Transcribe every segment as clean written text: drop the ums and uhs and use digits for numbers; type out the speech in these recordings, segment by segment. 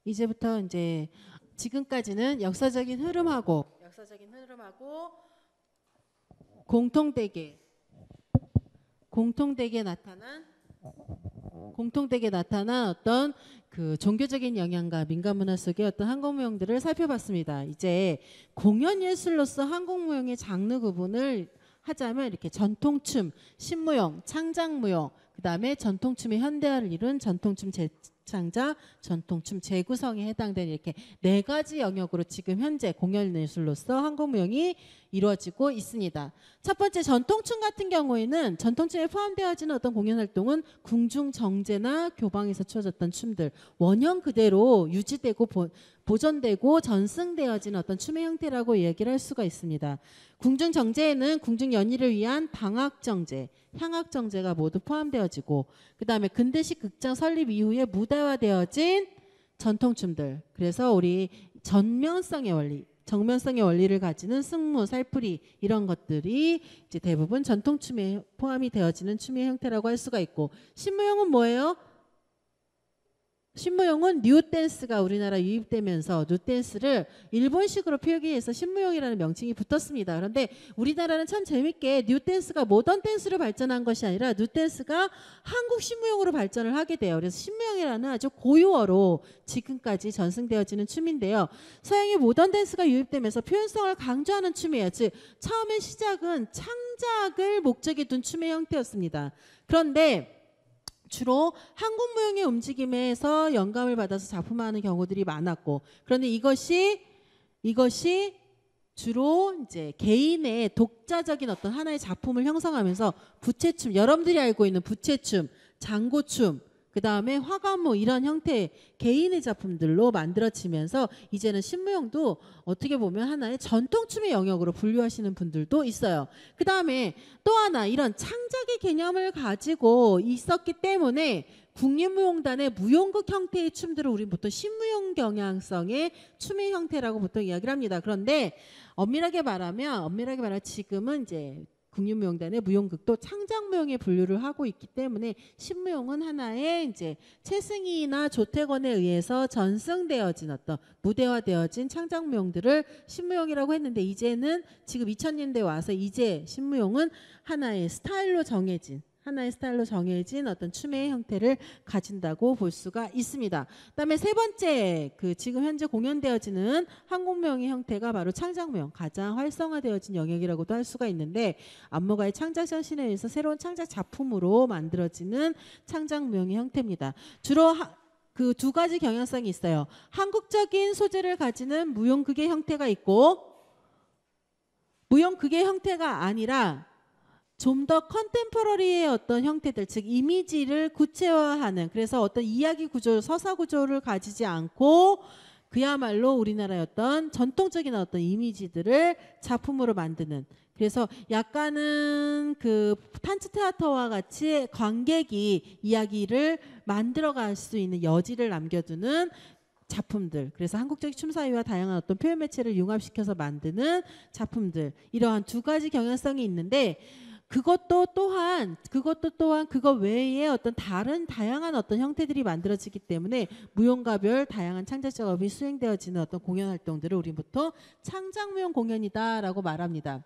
이제부터 이제 지금까지는 역사적인 흐름하고 공통되게 나타난 어떤 그 종교적인 영향과 민간문화 속의 어떤 한국무용들을 살펴봤습니다. 이제 공연예술로서 한국무용의 장르 구분을 하자면 이렇게 전통춤, 신무용, 창작무용, 그 다음에 전통춤의 현대화를 이룬 전통춤 재창작, 전통춤 재구성에 해당되는 이렇게 네 가지 영역으로 지금 현재 공연예술로서 한국무용이 이루어지고 있습니다. 첫 번째 전통춤 같은 경우에는 전통춤에 포함되어지는 어떤 공연활동은 궁중정제나 교방에서 추어졌던 춤들 원형 그대로 유지되고 보존되고 전승되어지는 어떤 춤의 형태라고 얘기를 할 수가 있습니다. 궁중정제에는 궁중연희를 위한 당학정제, 향학정제가 모두 포함되어지고 그 다음에 근대식 극장 설립 이후에 무대화되어진 전통춤들, 그래서 우리 정면성의 원리를 가지는 승무, 살풀이 이런 것들이 이제 대부분 전통춤에 포함이 되어지는 춤의 형태라고 할 수가 있고, 신무용은 뭐예요? 신무용은 뉴댄스가 우리나라 유입되면서 뉴댄스를 일본식으로 표기해서 신무용이라는 명칭이 붙었습니다. 그런데 우리나라는 참 재밌게 뉴댄스가 모던 댄스로 발전한 것이 아니라 뉴댄스가 한국 신무용으로 발전을 하게 돼요. 그래서 신무용이라는 아주 고유어로 지금까지 전승되어지는 춤인데요. 서양의 모던 댄스가 유입되면서 표현성을 강조하는 춤이에요. 즉 처음에 시작은 창작을 목적에 둔 춤의 형태였습니다. 그런데 주로 한국 무용의 움직임에서 영감을 받아서 작품화하는 경우들이 많았고, 그런데 이것이 주로 이제 개인의 독자적인 어떤 하나의 작품을 형성하면서 부채춤, 여러분들이 알고 있는 부채춤, 장고춤, 그 다음에 화관무 이런 형태의 개인의 작품들로 만들어지면서 이제는 신무용도 어떻게 보면 하나의 전통춤의 영역으로 분류하시는 분들도 있어요. 그 다음에 또 하나 이런 창작의 개념을 가지고 있었기 때문에 국립무용단의 무용극 형태의 춤들을 우리 보통 신무용 경향성의 춤의 형태라고 보통 이야기를 합니다. 그런데 엄밀하게 말하면 지금은 이제 국립무용단의 무용극도 창작무용에 분류를 하고 있기 때문에 신무용은 하나의 이제 최승희나 조태권에 의해서 전승되어진 어떤 무대화되어진 창작무용들을 신무용이라고 했는데, 이제는 지금 2000년대 와서 이제 신무용은 하나의 스타일로 정해진 어떤 춤의 형태를 가진다고 볼 수가 있습니다. 그다음에 세 번째 지금 현재 공연되어지는 한국무용의 형태가 바로 창작무용, 가장 활성화되어진 영역이라고도 할 수가 있는데, 안무가의 창작정신에 의해서 새로운 창작 작품으로 만들어지는 창작무용의 형태입니다. 주로 그 두 가지 경향성이 있어요. 한국적인 소재를 가지는 무용극의 형태가 있고, 무용극의 형태가 아니라 좀 더 컨템포러리의 어떤 형태들, 즉 이미지를 구체화하는, 그래서 어떤 이야기 구조, 서사 구조를 가지지 않고 그야말로 우리나라의 어떤 전통적인 어떤 이미지들을 작품으로 만드는, 그래서 약간은 그 탄츠테아터와 같이 관객이 이야기를 만들어갈 수 있는 여지를 남겨두는 작품들, 그래서 한국적인 춤사위와 다양한 어떤 표현 매체를 융합시켜서 만드는 작품들, 이러한 두 가지 경향성이 있는데, 그것도 또한 그거 외에 어떤 다른 다양한 어떤 형태들이 만들어지기 때문에 무용가별 다양한 창작 작업이 수행되어지는 어떤 공연 활동들을 우리 보통 창작무용 공연이다라고 말합니다.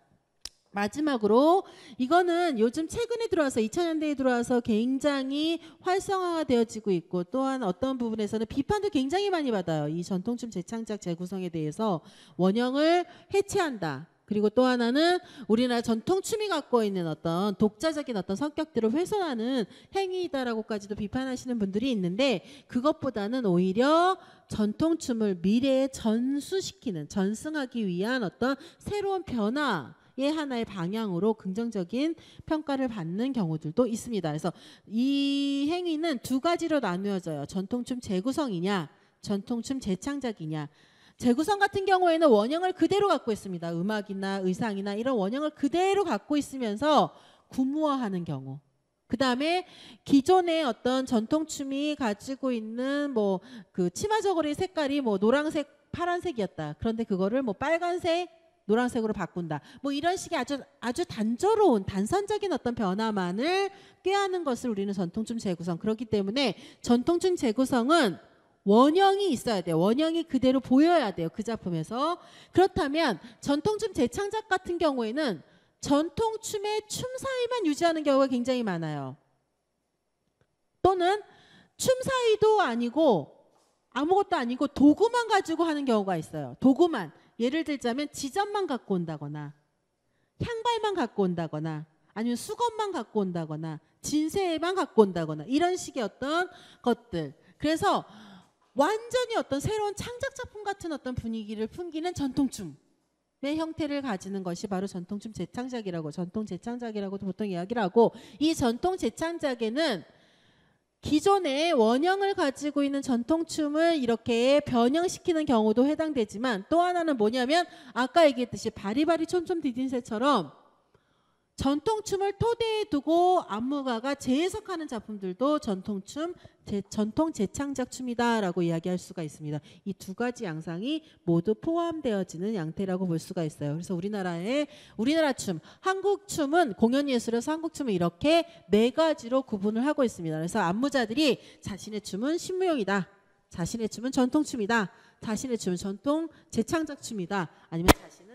마지막으로 이거는 요즘 최근에 들어와서 2000년대에 들어와서 굉장히 활성화가 되어지고 있고, 또한 어떤 부분에서는 비판도 굉장히 많이 받아요. 이 전통춤 재창작 재구성에 대해서 원형을 해체한다. 그리고 또 하나는 우리나라 전통춤이 갖고 있는 어떤 독자적인 어떤 성격들을 훼손하는 행위이다라고까지도 비판하시는 분들이 있는데, 그것보다는 오히려 전통춤을 미래에 전승하기 위한 어떤 새로운 변화의 하나의 방향으로 긍정적인 평가를 받는 경우들도 있습니다. 그래서 이 행위는 두 가지로 나누어져요. 전통춤 재구성이냐, 전통춤 재창작이냐. 재구성 같은 경우에는 원형을 그대로 갖고 있습니다. 음악이나 의상이나 이런 원형을 그대로 갖고 있으면서 구무화하는 경우. 그 다음에 기존의 어떤 전통춤이 가지고 있는 뭐 그 치마 저고리 색깔이 뭐 노란색, 파란색이었다. 그런데 그거를 뭐 빨간색, 노란색으로 바꾼다. 뭐 이런 식의 아주 단조로운 단선적인 어떤 변화만을 꾀하는 것을 우리는 전통춤 재구성. 그렇기 때문에 전통춤 재구성은 원형이 있어야 돼요. 원형이 그대로 보여야 돼요. 그 작품에서. 그렇다면 전통춤 재창작 같은 경우에는 전통춤의 춤 사이만 유지하는 경우가 굉장히 많아요. 또는 춤 사이도 아니고 아무것도 아니고 도구만 가지고 하는 경우가 있어요. 도구만. 예를 들자면 지점만 갖고 온다거나 향발만 갖고 온다거나 아니면 수건만 갖고 온다거나 진세만 갖고 온다거나 이런 식의 어떤 것들. 그래서 완전히 어떤 새로운 창작 작품 같은 어떤 분위기를 풍기는 전통춤의 형태를 가지는 것이 바로 전통춤 재창작이라고, 전통 재창작이라고도 보통 이야기를 하고, 이 전통 재창작에는 기존의 원형을 가지고 있는 전통춤을 이렇게 변형시키는 경우도 해당되지만, 또 하나는 뭐냐면 아까 얘기했듯이 바리바리 촘촘 디딤새처럼 전통춤을 토대에 두고 안무가가 재해석하는 작품들도 전통 재창작 춤이다라고 이야기할 수가 있습니다. 이 두 가지 양상이 모두 포함되어지는 양태라고 볼 수가 있어요. 그래서 우리나라 춤, 한국 춤은 공연예술에서 한국 춤은 이렇게 네 가지로 구분을 하고 있습니다. 그래서 안무자들이 자신의 춤은 신무용이다, 자신의 춤은 전통춤이다, 자신의 춤은 전통 재창작 춤이다, 아니면 자신은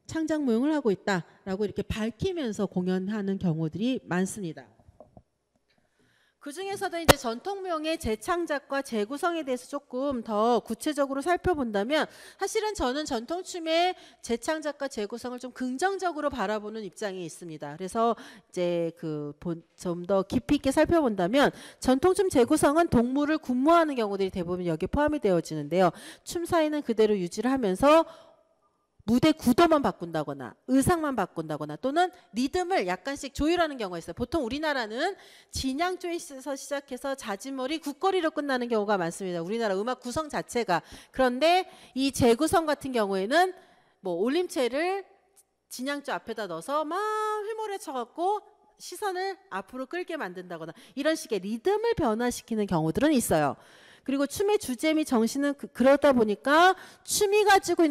창작무용을 하고 있다라고 이렇게 밝히면서 공연하는 경우들이 많습니다. 그 중에서도 이제 전통무용의 재창작과 재구성에 대해서 조금 더 구체적으로 살펴본다면, 사실은 저는 전통춤의 재창작과 재구성을 좀 긍정적으로 바라보는 입장이 있습니다. 그래서 이제 좀 더 깊이 있게 살펴본다면, 전통춤 재구성은 동물을 군무하는 경우들이 대부분 여기에 포함이 되어지는데요. 춤 사이는 그대로 유지를 하면서 무대 구도만 바꾼다거나 의상만 바꾼다거나 또는 리듬을 약간씩 조율하는 경우가 있어요. 보통 우리나라는 진양조에서 시작해서 자진머리, 굿거리로 끝나는 경우가 많습니다. 우리나라 음악 구성 자체가. 그런데 이 재구성 같은 경우에는 뭐 올림체를 진양조 앞에다 넣어서 막 휘몰아 쳐갖고 시선을 앞으로 끌게 만든다거나 이런 식의 리듬을 변화시키는 경우들은 있어요. 그리고 춤의 주제 및 정신은 그러다 보니까 춤이 가지고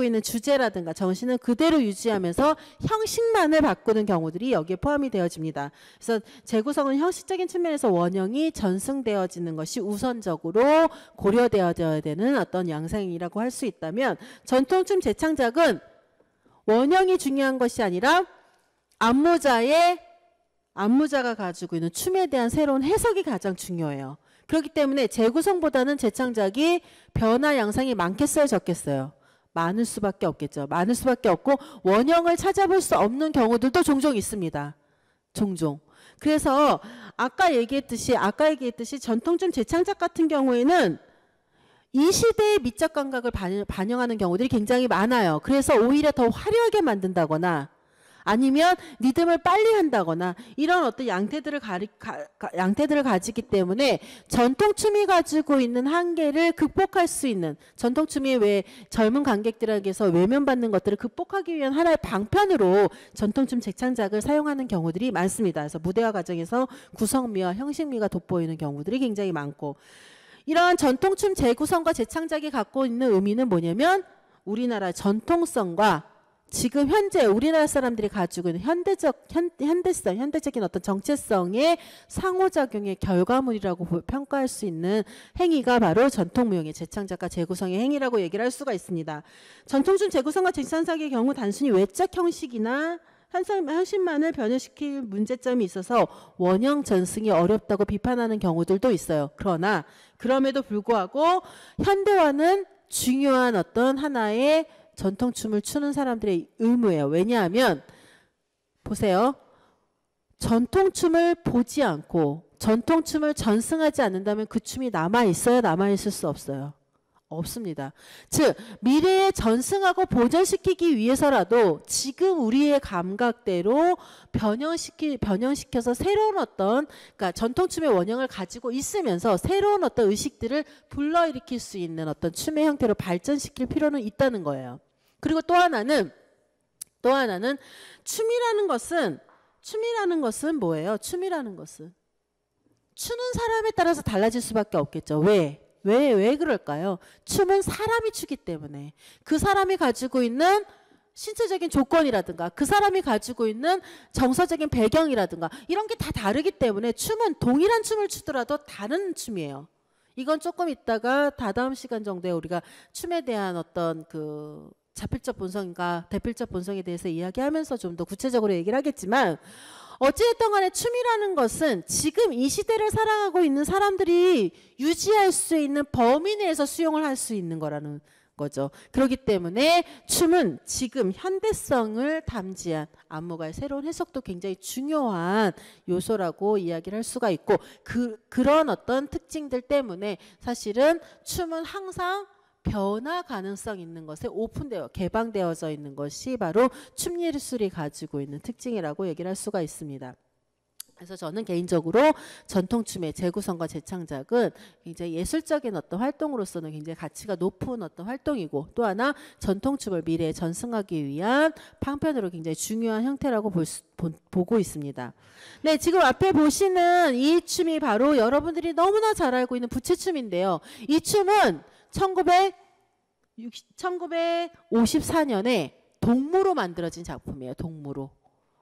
있는 주제라든가 정신은 그대로 유지하면서 형식만을 바꾸는 경우들이 여기에 포함이 되어집니다. 그래서 재구성은 형식적인 측면에서 원형이 전승되어지는 것이 우선적으로 고려되어야 되는 어떤 양상이라고 할 수 있다면, 전통춤 재창작은 원형이 중요한 것이 아니라 안무자가 가지고 있는 춤에 대한 새로운 해석이 가장 중요해요. 그렇기 때문에 재구성보다는 재창작이 변화 양상이 많겠어요, 적겠어요? 많을 수밖에 없겠죠. 많을 수밖에 없고 원형을 찾아볼 수 없는 경우들도 종종 있습니다. 종종. 그래서 아까 얘기했듯이 전통춤 재창작 같은 경우에는 이 시대의 미적 감각을 반영하는 경우들이 굉장히 많아요. 그래서 오히려 더 화려하게 만든다거나 아니면 리듬을 빨리 한다거나 이런 어떤 양태들을 가지기 때문에 전통춤이 가지고 있는 한계를 극복할 수 있는, 전통춤이 왜 젊은 관객들에게서 외면받는 것들을 극복하기 위한 하나의 방편으로 전통춤 재창작을 사용하는 경우들이 많습니다. 그래서 무대화 과정에서 구성미와 형식미가 돋보이는 경우들이 굉장히 많고, 이러한 전통춤 재구성과 재창작이 갖고 있는 의미는 뭐냐면, 우리나라 전통성과 지금 현재 우리나라 사람들이 가지고 있는 현대적인 어떤 정체성의 상호작용의 결과물이라고 평가할 수 있는 행위가 바로 전통무용의 재창작과 재구성의 행위라고 얘기를 할 수가 있습니다. 전통춤 재구성과 재창작의 경우 단순히 외적 형식이나 형식만을 변형시킬 문제점이 있어서 원형 전승이 어렵다고 비판하는 경우들도 있어요. 그러나 그럼에도 불구하고 현대화는 중요한 어떤 하나의 전통춤을 추는 사람들의 의무예요. 왜냐하면 보세요. 전통춤을 보지 않고 전통춤을 전승하지 않는다면 그 춤이 남아있어요? 남아있을 수 없어요? 없습니다. 즉 미래에 전승하고 보존시키기 위해서라도 지금 우리의 감각대로 변형시켜서 새로운 어떤, 그러니까 전통춤의 원형을 가지고 있으면서 새로운 어떤 의식들을 불러일으킬 수 있는 어떤 춤의 형태로 발전시킬 필요는 있다는 거예요. 그리고 또 하나는 춤이라는 것은 뭐예요? 춤이라는 것은 추는 사람에 따라서 달라질 수밖에 없겠죠. 왜 그럴까요? 춤은 사람이 추기 때문에 그 사람이 가지고 있는 신체적인 조건이라든가 그 사람이 가지고 있는 정서적인 배경이라든가 이런 게 다 다르기 때문에 춤은 동일한 춤을 추더라도 다른 춤이에요. 이건 조금 있다가 다다음 시간 정도에 우리가 춤에 대한 어떤 그 자필적 본성인가 대필적 본성에 대해서 이야기하면서 좀 더 구체적으로 얘기를 하겠지만, 어찌됐든 간에 춤이라는 것은 지금 이 시대를 살아가고 있는 사람들이 유지할 수 있는 범위 내에서 수용을 할 수 있는 거라는 거죠. 그렇기 때문에 춤은 지금 현대성을 담지한 안무가의 새로운 해석도 굉장히 중요한 요소라고 이야기를 할 수가 있고, 그런 어떤 특징들 때문에 사실은 춤은 항상 변화 가능성 있는 것에 오픈되어 개방되어져 있는 것이 바로 춤 예술이 가지고 있는 특징이라고 얘기를 할 수가 있습니다. 그래서 저는 개인적으로 전통춤의 재구성과 재창작은 굉장히 예술적인 어떤 활동으로서는 굉장히 가치가 높은 어떤 활동이고, 또 하나 전통춤을 미래에 전승하기 위한 방편으로 굉장히 중요한 형태라고 보고 있습니다. 네, 지금 앞에 보시는 이 춤이 바로 여러분들이 너무나 잘 알고 있는 부채춤인데요. 이 춤은 1954년에 동무로 만들어진 작품이에요. 동무로.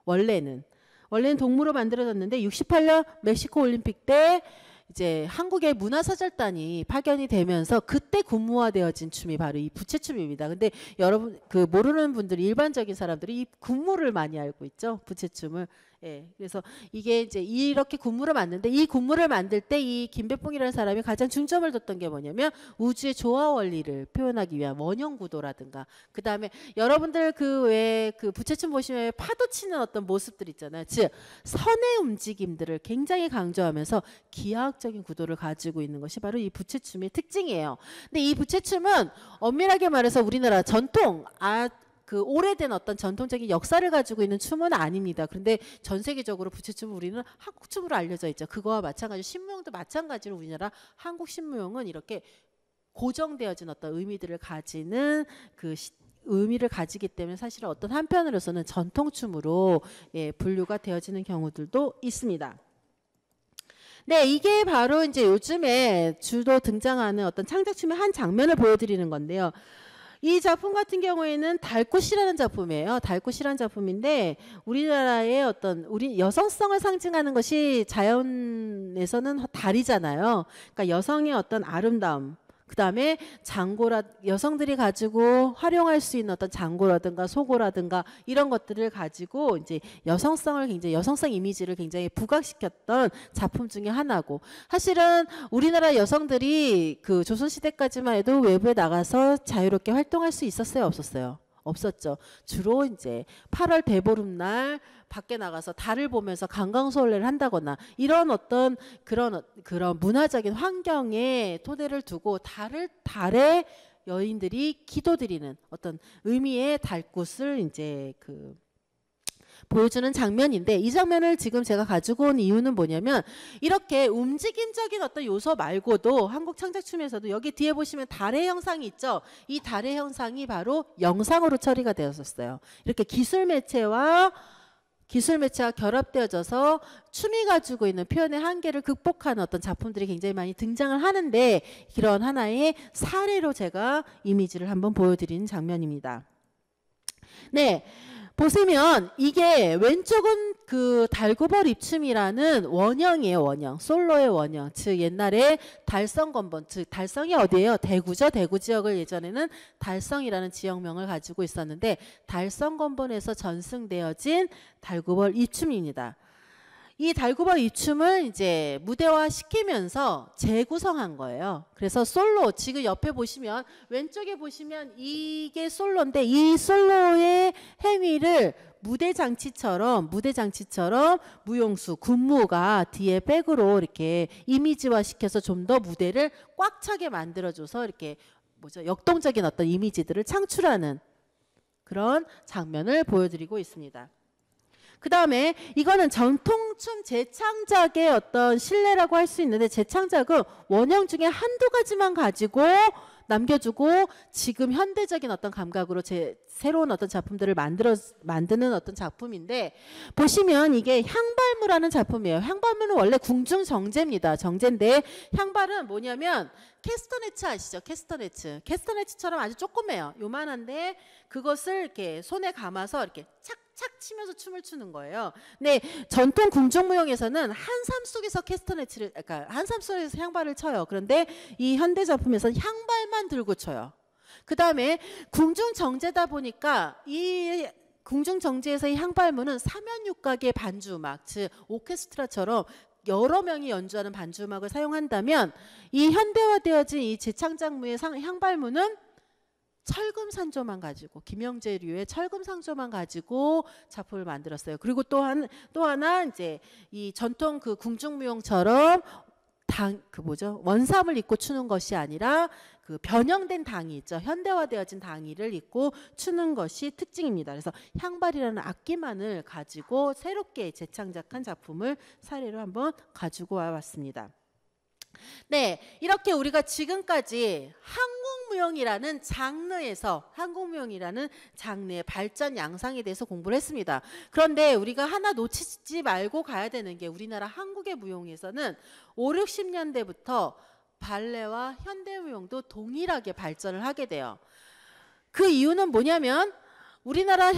원래는 동무로 만들어졌는데 68년 멕시코 올림픽 때 이제 한국의 문화사절단이 파견이 되면서 그때 군무화되어진 춤이 바로 이 부채춤입니다. 근데 여러분 그 모르는 분들이, 일반적인 사람들이 이 군무를 많이 알고 있죠. 부채춤을. 예, 그래서 이게 이제 이렇게 군무를 만드는데, 이 군무를 만들 때 이 김배봉이라는 사람이 가장 중점을 뒀던 게 뭐냐면 우주의 조화 원리를 표현하기 위한 원형 구도라든가, 그 다음에 여러분들 그 왜 그 부채춤 보시면 파도 치는 어떤 모습들 있잖아요. 즉 선의 움직임들을 굉장히 강조하면서 기하학적인 구도를 가지고 있는 것이 바로 이 부채춤의 특징이에요. 근데 이 부채춤은 엄밀하게 말해서 우리나라 전통 그 오래된 어떤 전통적인 역사를 가지고 있는 춤은 아닙니다. 그런데 전 세계적으로 부채춤은 우리는 한국 춤으로 알려져 있죠. 그거와 마찬가지로 신무용도 마찬가지로 우리나라 한국 신무용은 이렇게 고정되어진 어떤 의미들을 가지는 의미를 가지기 때문에 사실은 어떤 한편으로서는 전통춤으로 분류가 되어지는 경우들도 있습니다. 네, 이게 바로 이제 요즘에 주로 등장하는 어떤 창작춤의 한 장면을 보여드리는 건데요. 이 작품 같은 경우에는 달꽃이라는 작품이에요. 달꽃이라는 작품인데, 우리나라의 어떤 우리 여성성을 상징하는 것이 자연에서는 달이잖아요. 그러니까 여성의 어떤 아름다움, 그 다음에 장고라, 여성들이 가지고 활용할 수 있는 어떤 장고라든가 소고라든가 이런 것들을 가지고 이제 여성성을 굉장히, 여성성 이미지를 굉장히 부각시켰던 작품 중에 하나고, 사실은 우리나라 여성들이 그 조선시대까지만 해도 외부에 나가서 자유롭게 활동할 수 있었어요, 없었어요? 없었죠. 주로 이제 8월 대보름날 밖에 나가서 달을 보면서 관광소월래를 한다거나 이런 어떤 그런 문화적인 환경에 토대를 두고 달에 여인들이 기도드리는 어떤 의미의 달꽃을 이제 보여주는 장면인데, 이 장면을 지금 제가 가지고 온 이유는 뭐냐면, 이렇게 움직임적인 어떤 요소 말고도 한국 창작춤에서도 여기 뒤에 보시면 달의 형상이 있죠. 이 달의 형상이 바로 영상으로 처리가 되었었어요. 이렇게 기술 매체와 결합되어져서 춤이 가지고 있는 표현의 한계를 극복하는 어떤 작품들이 굉장히 많이 등장을 하는데, 이런 하나의 사례로 제가 이미지를 한번 보여드리는 장면입니다. 네. 보시면 이게 왼쪽은 그 달구벌 입춤이라는 원형이에요. 원형. 솔로의 원형. 즉 옛날에 달성건번, 즉 달성이 어디예요? 대구죠. 대구 지역을 예전에는 달성이라는 지역명을 가지고 있었는데, 달성건번에서 전승되어진 달구벌 입춤입니다. 이 달구벌 입춤을 이제 무대화 시키면서 재구성한 거예요. 그래서 솔로, 지금 옆에 보시면 왼쪽에 보시면 이게 솔로인데, 이 솔로의 행위를 무대장치처럼 무용수, 군무가 뒤에 백으로 이렇게 이미지화 시켜서 좀 더 무대를 꽉 차게 만들어줘서 이렇게 역동적인 어떤 이미지들을 창출하는 그런 장면을 보여드리고 있습니다. 그 다음에 이거는 전통춤 재창작의 어떤 실내라고 할 수 있는데, 재창작은 원형 중에 한두 가지만 가지고 남겨주고 지금 현대적인 어떤 감각으로 새로운 어떤 작품들을 만드는 어떤 작품인데, 보시면 이게 향발무라는 작품이에요. 향발무는 원래 궁중정제입니다. 정제인데 향발은 뭐냐면 캐스터네츠 아시죠? 캐스터네츠처럼 아주 조그매요. 요만한데 그것을 이렇게 손에 감아서 이렇게 착착 치면서 춤을 추는 거예요. 근데 전통 궁중무용에서는 한삼 속에서 그러니까 한삼 속에서 향발을 쳐요. 그런데 이 현대 작품에서는 향발만 들고 쳐요. 그 다음에 궁중정제다 보니까 이 궁중정제에서의 향발무는 사면육각의 반주음악, 즉 오케스트라처럼 여러 명이 연주하는 반주음악을 사용한다면, 이 현대화되어진 이 재창작무의 향발무는 철금산조만 가지고, 김영재류의 철금산조만 가지고 작품을 만들었어요. 그리고 또 하나 이제 이 전통 그 궁중무용처럼 원삼을 입고 추는 것이 아니라 그 변형된 당이 있죠. 현대화되어진 당이를 입고 추는 것이 특징입니다. 그래서 향발이라는 악기만을 가지고 새롭게 재창작한 작품을 사례로 한번 가지고 와봤습니다. 네, 이렇게 우리가 지금까지 한국무용이라는 장르의 발전 양상에 대해서 공부를 했습니다. 그런데 우리가 하나 놓치지 말고 가야 되는 게, 우리나라 한국의 무용에서는 5, 60년대부터 발레와 현대무용도 동일하게 발전을 하게 돼요. 그 이유는 뭐냐면, 우리나라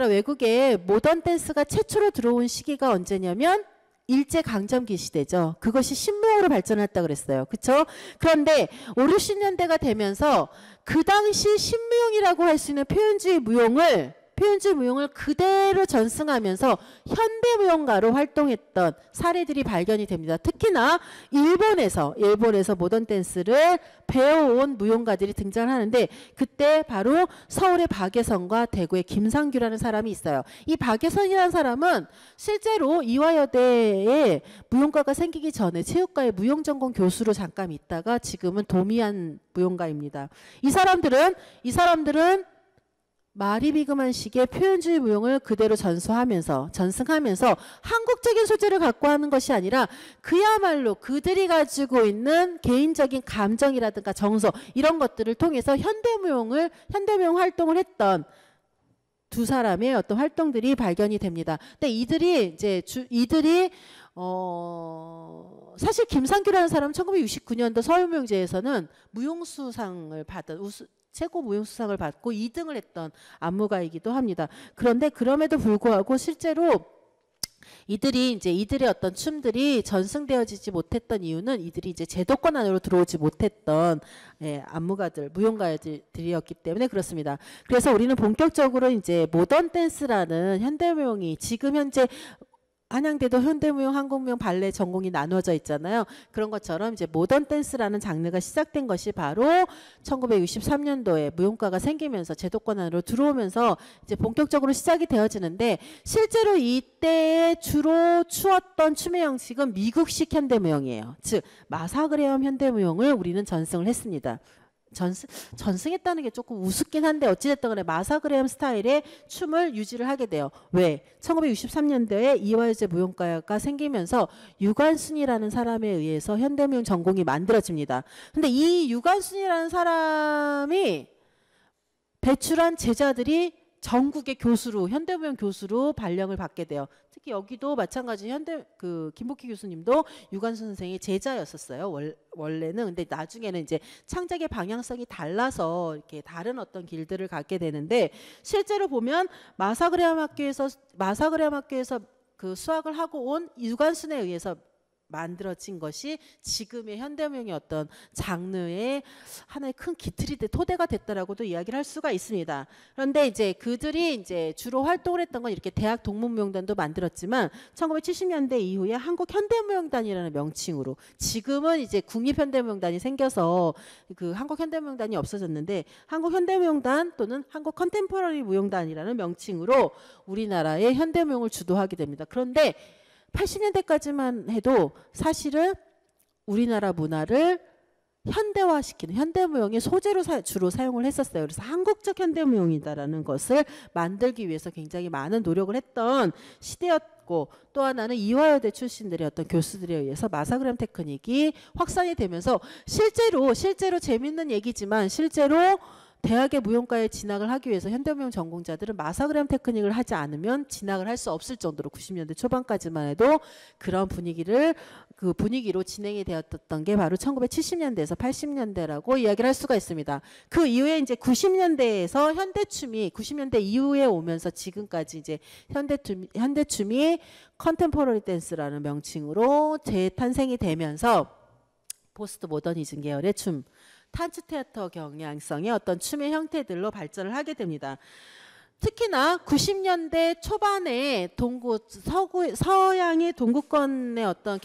외국에 모던 댄스가 최초로 들어온 시기가 언제냐면 일제강점기 시대죠. 그것이 신무용으로 발전했다고 그랬어요. 그렇죠? 그런데 5, 60년대가 되면서 그 당시 신무용이라고 할 수 있는 표현주의 무용을 그대로 전승하면서 현대무용가로 활동했던 사례들이 발견이 됩니다. 특히나 일본에서 모던 댄스를 배워온 무용가들이 등장하는데, 그때 바로 서울의 박예선과 대구의 김상규라는 사람이 있어요. 이 박예선이라는 사람은 실제로 이화여대에 무용과가 생기기 전에 체육과의 무용전공 교수로 잠깐 있다가 지금은 도미안 무용가입니다. 이 사람들은 마리비그만식의 표현주의 무용을 그대로 전승하면서 한국적인 소재를 갖고 하는 것이 아니라 그야말로 그들이 가지고 있는 개인적인 감정이라든가 정서, 이런 것들을 통해서 현대무용 활동을 했던 두 사람의 어떤 활동들이 발견이 됩니다. 근데 이들이 사실 김상규라는 사람은 1969년도 서울무용제에서는 무용수상을 받은 최고 무용수상을 받고 2등을 했던 안무가이기도 합니다. 그런데 그럼에도 불구하고 실제로 이들의 어떤 춤들이 전승되어지지 못했던 이유는 이들이 이제 제도권 안으로 들어오지 못했던 안무가들, 무용가들이었기 때문에 그렇습니다. 그래서 우리는 본격적으로 이제 모던 댄스라는 현대무용이, 지금 현재 한양대도 현대무용, 한국무용, 발레 전공이 나누어져 있잖아요. 그런 것처럼 이제 모던 댄스라는 장르가 시작된 것이 바로 1963년도에 무용과가 생기면서 제도권 안으로 들어오면서 이제 본격적으로 시작이 되어지는데, 실제로 이때 주로 추었던 춤의 형식은 미국식 현대무용이에요. 즉 마사그레엄 현대무용을 우리는 전승을 했습니다. 전승했다는 게 조금 우습긴 한데 어찌됐든 간에 마사그레엄 스타일의 춤을 유지를 하게 돼요. 왜? 1963년도에 이화여대 무용과가 생기면서 유관순이라는 사람에 의해서 현대무용 전공이 만들어집니다. 근데 이 유관순이라는 사람이 배출한 제자들이 전국의 현대무용 교수로 발령을 받게 돼요. 특히 여기도 마찬가지 김복희 교수님도 유관순 선생의 제자였었어요. 원래는. 근데 나중에는 이제 창작의 방향성이 달라서 이렇게 다른 어떤 길들을 갖게 되는데, 실제로 보면 마사그레엄 학교에서 그 수학을 하고 온 유관순에 의해서 만들어진 것이 지금의 현대무용의 어떤 장르의 하나의 큰 토대가 됐다라고도 이야기를 할 수가 있습니다. 그런데 이제 그들이 이제 주로 활동을 했던 건 이렇게 대학 동문무용단도 만들었지만 1970년대 이후에 한국현대무용단이라는 명칭으로, 지금은 이제 국립현대무용단이 생겨서 그 한국현대무용단이 없어졌는데, 한국현대무용단 또는 한국컨템포러리 무용단이라는 명칭으로 우리나라의 현대무용을 주도하게 됩니다. 그런데 80년대까지만 해도 사실은 우리나라 문화를 현대화시키는 현대무용의 소재로 주로 사용을 했었어요. 그래서 한국적 현대무용이다라는 것을 만들기 위해서 굉장히 많은 노력을 했던 있고, 또 하나는 이화여대 출신들의 어떤 교수들에 의해서 마사그램 테크닉이 확산이 되면서 실제로 재밌는 얘기지만 실제로 대학의 무용과에 진학을 하기 위해서 현대무용 전공자들은 마사그램 테크닉을 하지 않으면 진학을 할 수 없을 정도로 90년대 초반까지만 해도 그런 그 분위기로 진행이 되었던 게 바로 1970년대에서 80년대라고 이야기를 할 수가 있습니다. 그 이후에 이제 90년대에서 현대춤이 90년대 이후에 오면서 지금까지 이제 현대춤이 컨템포러리 댄스라는 명칭으로 재탄생이 되면서 포스트 모더니즘 계열의 춤, 탄츠 테아터 경향성의 어떤 춤의 형태들로 발전을 하게 됩니다. 특히나 90년대 초반에 서양의 동구권의 어떤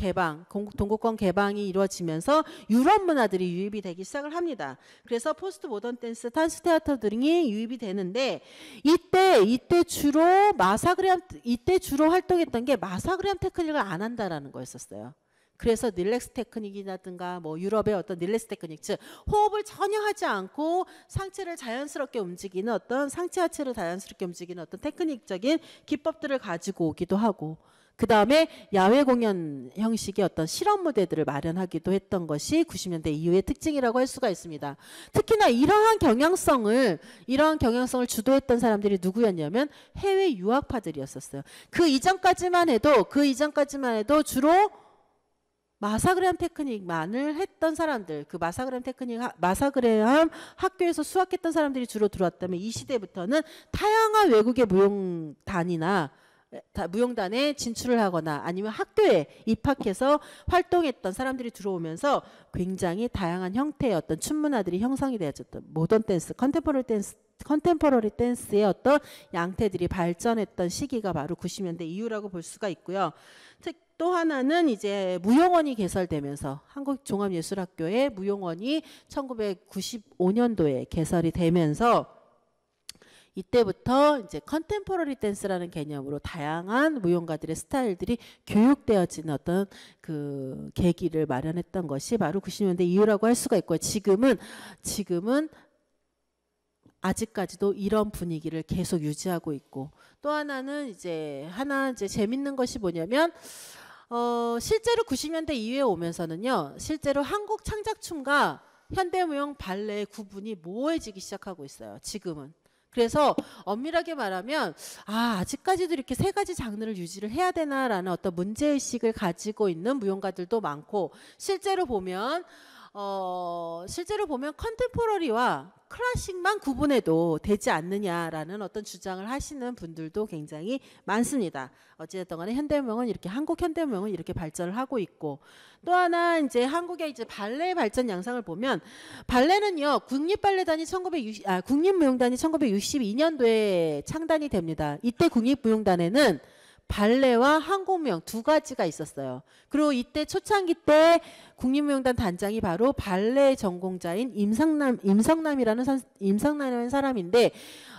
동구권 개방이 이루어지면서 유럽 문화들이 유입이 되기 시작을 합니다. 그래서 포스트 모던 댄스, 탄츠 테아터 등이 유입이 되는데 이때 주로 활동했던 게 마사그램 테크닉을 안 한다라는 거였었어요. 그래서 릴렉스 테크닉이라든가 뭐 유럽의 어떤 릴렉스 테크닉, 즉 호흡을 전혀 하지 않고 상체 하체를 자연스럽게 움직이는 어떤 테크닉적인 기법들을 가지고 오기도 하고, 그 다음에 야외 공연 형식의 어떤 실험 무대들을 마련하기도 했던 것이 90년대 이후의 특징이라고 할 수가 있습니다. 특히나 이러한 경향성을 주도했던 사람들이 누구였냐면 해외 유학파들이었었어요. 그 이전까지만 해도 주로 마사그램 테크닉만을 했던 사람들, 그 마사그램 학교에서 수학했던 사람들이 주로 들어왔다면 이 시대부터는 다양한 외국의 무용단에 진출을 하거나 아니면 학교에 입학해서 활동했던 사람들이 들어오면서 굉장히 다양한 형태의 어떤 춤 문화들이 형성이 되어졌던 모던 댄스, 컨템포러리 댄스의 어떤 양태들이 발전했던 시기가 바로 90년대 이후라고 볼 수가 있고요. 또 하나는 이제 무용원이 개설되면서 한국종합예술학교의 무용원이 1995년도에 개설이 되면서 이때부터 이제 컨템포러리 댄스라는 개념으로 다양한 무용가들의 스타일들이 교육되어지는 어떤 그 계기를 마련했던 것이 바로 90년대 이후라고 할 수가 있고요. 지금은 아직까지도 이런 분위기를 계속 유지하고 있고, 또 하나는 이제 재밌는 것이 뭐냐면 실제로 90년대 이후에 오면서는요, 실제로 한국 창작춤과 현대무용 발레의 구분이 모호해지기 시작하고 있어요. 지금은. 그래서 엄밀하게 말하면 아직까지도 이렇게 세 가지 장르를 유지를 해야 되나라는 어떤 문제의식을 가지고 있는 무용가들도 많고, 실제로 보면 컨템포러리와 클래식만 구분해도 되지 않느냐라는 어떤 주장을 하시는 분들도 굉장히 많습니다. 어찌됐든 간에 한국 현대무용은 이렇게 발전을 하고 있고, 또 하나 이제 한국의 이제 발레 발전 양상을 보면, 발레는요, 국립무용단이 1962년도에 창단이 됩니다. 이때 국립무용단에는 발레와 한국무용 두 가지가 있었어요. 그리고 이때 초창기 때 국립무용단 단장이 바로 발레 전공자인 임성남이라는 사람인데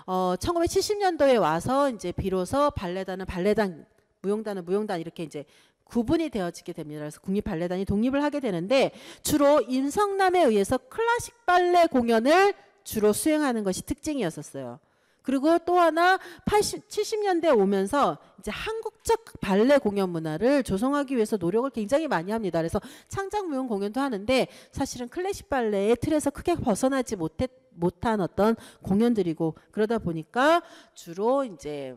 1970년도에 와서 이제 비로소 발레단은 발레단, 무용단은 무용단 이렇게 이제 구분이 되어지게 됩니다. 그래서 국립발레단이 독립을 하게 되는데, 주로 임성남에 의해서 클래식 발레 공연을 주로 수행하는 것이 특징이었었어요. 그리고 또 하나 70년대 오면서 이제 한국적 발레 공연 문화를 조성하기 위해서 노력을 굉장히 많이 합니다. 그래서 창작무용 공연도 하는데 사실은 클래식 발레의 틀에서 크게 벗어나지 못한 어떤 공연들이고, 그러다 보니까 주로 이제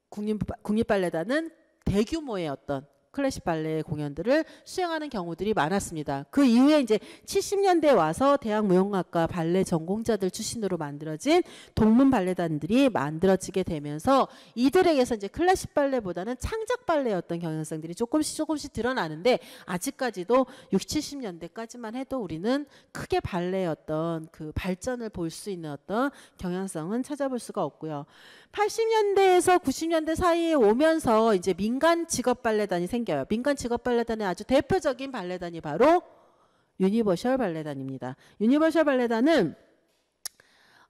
국립발레단은 대규모의 어떤 클래식 발레 공연들을 수행하는 경우들이 많았습니다. 그 이후에 이제 70년대에 와서 대학무용학과 발레 전공자들 출신으로 만들어진 동문 발레단들이 만들어지게 되면서 이들에게서 이제 클래식 발레보다는 창작 발레의 어떤 경향성들이 조금씩 드러나는데, 아직까지도 60, 70년대까지만 해도 우리는 크게 발레의 어떤 그 발전을 볼 수 있는 어떤 경향성은 찾아볼 수가 없고요. 80년대에서 90년대 사이에 오면서 이제 민간 직업 발레단이 생겨요. 민간 직업 발레단의 아주 대표적인 발레단이 바로 유니버셜 발레단입니다. 유니버셜 발레단은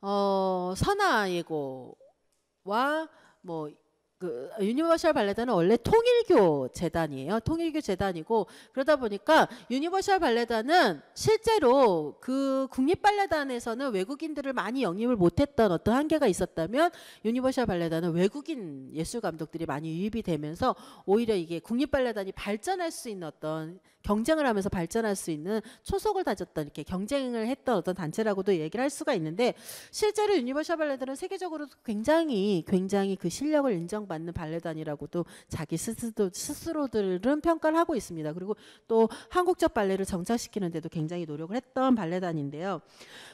선아 예고와 뭐 그 유니버셜 발레단은 원래 통일교 재단이에요. 통일교 재단이고 그러다 보니까 유니버셜 발레단은 실제로 그 국립발레단에서는 외국인들을 많이 영입을 못했던 어떤 한계가 있었다면 유니버셜 발레단은 외국인 예술 감독들이 많이 유입이 되면서 오히려 이게 국립발레단이 발전할 수 있는 어떤 경쟁을 하면서 발전할 수 있는 초석을 다졌던 이렇게 경쟁을 했던 어떤 단체라고도 얘기를 할 수가 있는데 실제로 유니버셜 발레단은 세계적으로 굉장히 그 실력을 인정받는 발레단이라고도 자기 스스로들은 평가를 하고 있습니다. 그리고 또 한국적 발레를 정착시키는 데도 굉장히 노력을 했던 발레단인데요.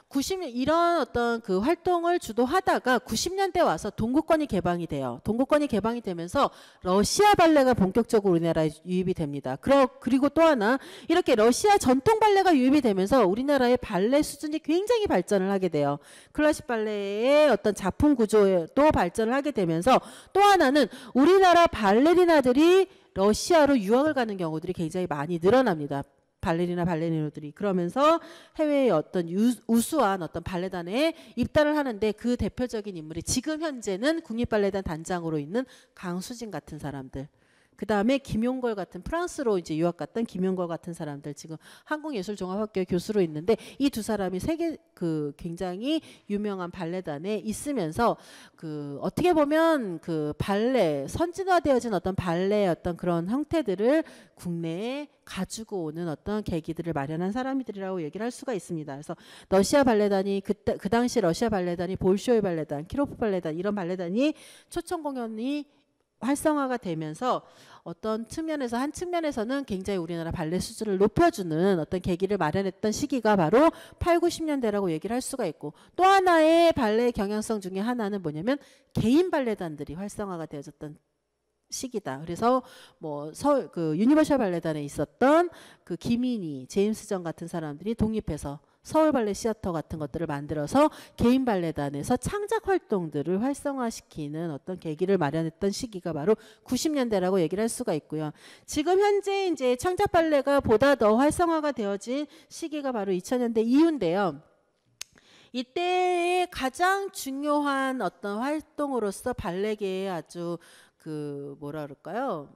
90년 이런 어떤 그 활동을 주도하다가 90년대 와서 동구권이 개방이 돼요. 동구권이 개방이 되면서 러시아 발레가 본격적으로 우리나라에 유입이 됩니다. 그리고 또 하나 이렇게 러시아 전통 발레가 유입이 되면서 우리나라의 발레 수준이 굉장히 발전을 하게 돼요. 클래식 발레의 어떤 작품 구조도 발전을 하게 되면서 또 하나는 우리나라 발레리나들이 러시아로 유학을 가는 경우들이 굉장히 많이 늘어납니다. 발레리노들이 그러면서 해외의 어떤 우수한 어떤 발레단에 입단을 하는데 그 대표적인 인물이 지금 현재는 국립발레단 단장으로 있는 강수진 같은 사람들. 그 다음에 김용걸 같은 프랑스로 이제 유학 갔던 김용걸 같은 사람들 지금 한국예술종합학교 교수로 있는데 이 두 사람이 세계 그 굉장히 유명한 발레단에 있으면서 그 어떻게 보면 그 발레 선진화되어진 어떤 발레의 어떤 그런 형태들을 국내에 가지고 오는 어떤 계기들을 마련한 사람들이라고 얘기를 할 수가 있습니다. 그래서 러시아 발레단이 그 당시 러시아 발레단이 볼쇼이 발레단, 키로프 발레단 이런 발레단이 초청 공연이 활성화가 되면서 어떤 측면에서 한 측면에서는 굉장히 우리나라 발레 수준을 높여주는 어떤 계기를 마련했던 시기가 바로 8, 90년대라고 얘기를 할 수가 있고 또 하나의 발레 경향성 중에 하나는 뭐냐면 개인 발레단들이 활성화가 되어졌던 시기다. 그래서 뭐 그 유니버셜 발레단에 있었던 그 김인희, 제임스 정 같은 사람들이 독립해서 서울 발레 시어터 같은 것들을 만들어서 개인 발레단에서 창작 활동들을 활성화시키는 어떤 계기를 마련했던 시기가 바로 90년대라고 얘기를 할 수가 있고요. 지금 현재 이제 창작 발레가 보다 더 활성화가 되어진 시기가 바로 2000년대 이후인데요. 이때의 가장 중요한 어떤 활동으로서 발레계의 아주 그 뭐라 그럴까요?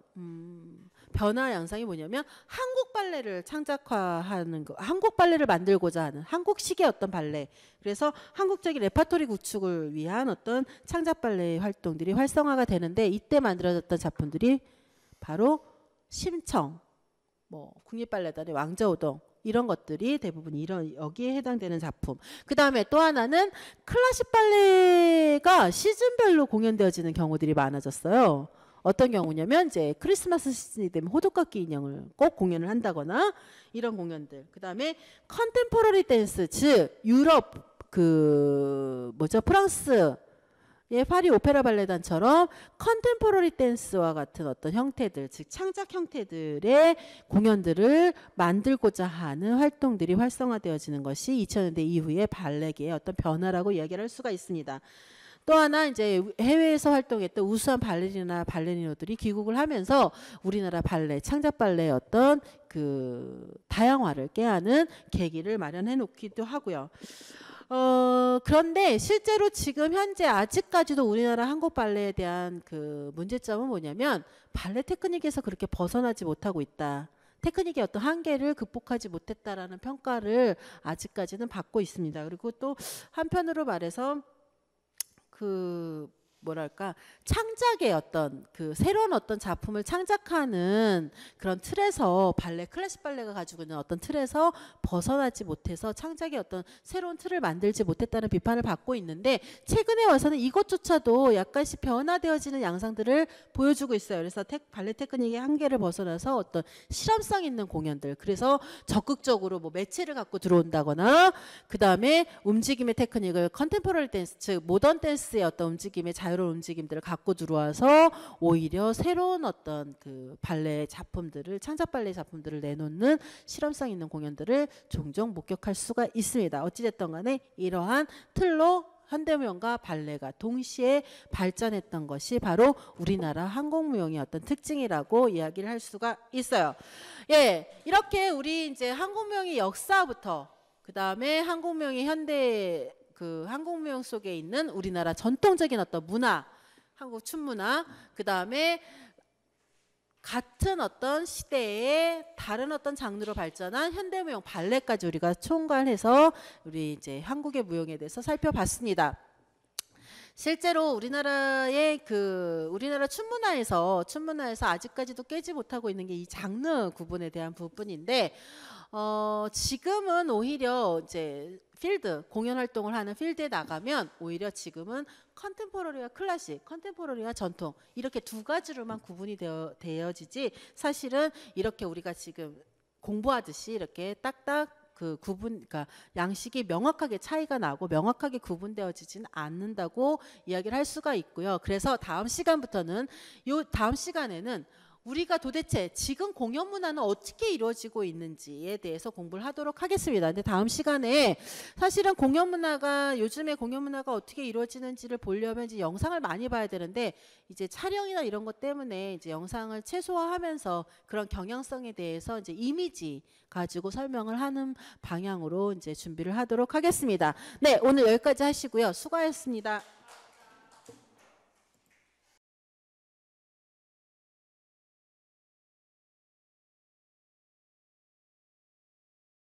변화 양상이 뭐냐면 한국 발레를 창작화하는 거, 한국 발레를 만들고자 하는 한국식의 어떤 발레. 그래서 한국적인 레파토리 구축을 위한 어떤 창작 발레 활동들이 활성화가 되는데 이때 만들어졌던 작품들이 바로 심청, 뭐 국립발레단의 왕자오동 이런 것들이 대부분 이런 여기에 해당되는 작품. 그 다음에 또 하나는 클래식 발레가 시즌별로 공연되어지는 경우들이 많아졌어요. 어떤 경우냐면 이제 크리스마스 시즌이 되면 호두깎이 인형을 꼭 공연을 한다거나 이런 공연들. 그 다음에 컨템포러리 댄스, 즉 유럽 그 뭐죠 프랑스의 파리 오페라 발레단처럼 컨템포러리 댄스와 같은 어떤 형태들, 즉 창작 형태들의 공연들을 만들고자 하는 활동들이 활성화되어지는 것이 2000년대 이후의 발레계의 어떤 변화라고 이야기를 할 수가 있습니다. 또 하나 이제 해외에서 활동했던 우수한 발레리노들이 귀국을 하면서 우리나라 발레, 창작 발레의 어떤 그 다양화를 꾀하는 계기를 마련해 놓기도 하고요. 그런데 실제로 지금 현재 아직까지도 우리나라 한국 발레에 대한 그 문제점은 뭐냐면 발레 테크닉에서 그렇게 벗어나지 못하고 있다. 테크닉의 어떤 한계를 극복하지 못했다라는 평가를 아직까지는 받고 있습니다. 그리고 또 한편으로 말해서 그 뭐랄까 창작의 어떤 그 새로운 어떤 작품을 창작하는 그런 틀에서 발레 클래식 발레가 가지고 있는 어떤 틀에서 벗어나지 못해서 창작의 어떤 새로운 틀을 만들지 못했다는 비판을 받고 있는데 최근에 와서는 이것조차도 약간씩 변화되어지는 양상들을 보여주고 있어요. 그래서 발레 테크닉의 한계를 벗어나서 어떤 실험성 있는 공연들, 그래서 적극적으로 뭐 매체를 갖고 들어온다거나 그 다음에 움직임의 테크닉을 컨템포러리 댄스, 즉 모던 댄스의 어떤 움직임의 자유로운 움직임들을 갖고 들어와서 오히려 새로운 어떤 그 발레 작품들을, 창작 발레 작품들을 내놓는 실험성 있는 공연들을 종종 목격할 수가 있습니다. 어찌됐든 간에 이러한 틀로 현대무용과 발레가 동시에 발전했던 것이 바로 우리나라 한국무용의 어떤 특징이라고 이야기를 할 수가 있어요. 예, 이렇게 우리 이제 한국무용의 역사부터 그 다음에 한국무용의 현대 그 한국무용 속에 있는 우리나라 전통적인 어떤 문화, 한국 춤문화, 그 다음에 같은 어떤 시대에 다른 어떤 장르로 발전한 현대무용 발레까지 우리가 총괄해서 우리 이제 한국의 무용에 대해서 살펴봤습니다. 실제로 우리나라의 우리나라 춤문화에서 아직까지도 깨지 못하고 있는 게 이 장르 구분에 대한 부분인데, 지금은 오히려 이제 공연 활동을 하는 필드에 나가면 오히려 지금은 컨템포러리와 클래식, 컨템포러리와 전통 이렇게 두 가지로만 구분이 되어지지, 사실은 이렇게 우리가 지금 공부하듯이 이렇게 딱딱 그러니까 양식이 명확하게 차이가 나고 명확하게 구분되어지진 않는다고 이야기를 할 수가 있고요. 그래서 다음 시간에는 우리가 도대체 지금 공연 문화는 어떻게 이루어지고 있는지에 대해서 공부를 하도록 하겠습니다. 근데 다음 시간에 사실은 요즘에 공연 문화가 어떻게 이루어지는지를 보려면 이제 영상을 많이 봐야 되는데, 이제 촬영이나 이런 것 때문에 이제 영상을 최소화하면서 그런 경향성에 대해서 이제 이미지 가지고 설명을 하는 방향으로 이제 준비를 하도록 하겠습니다. 네, 오늘 여기까지 하시고요. 수고하셨습니다.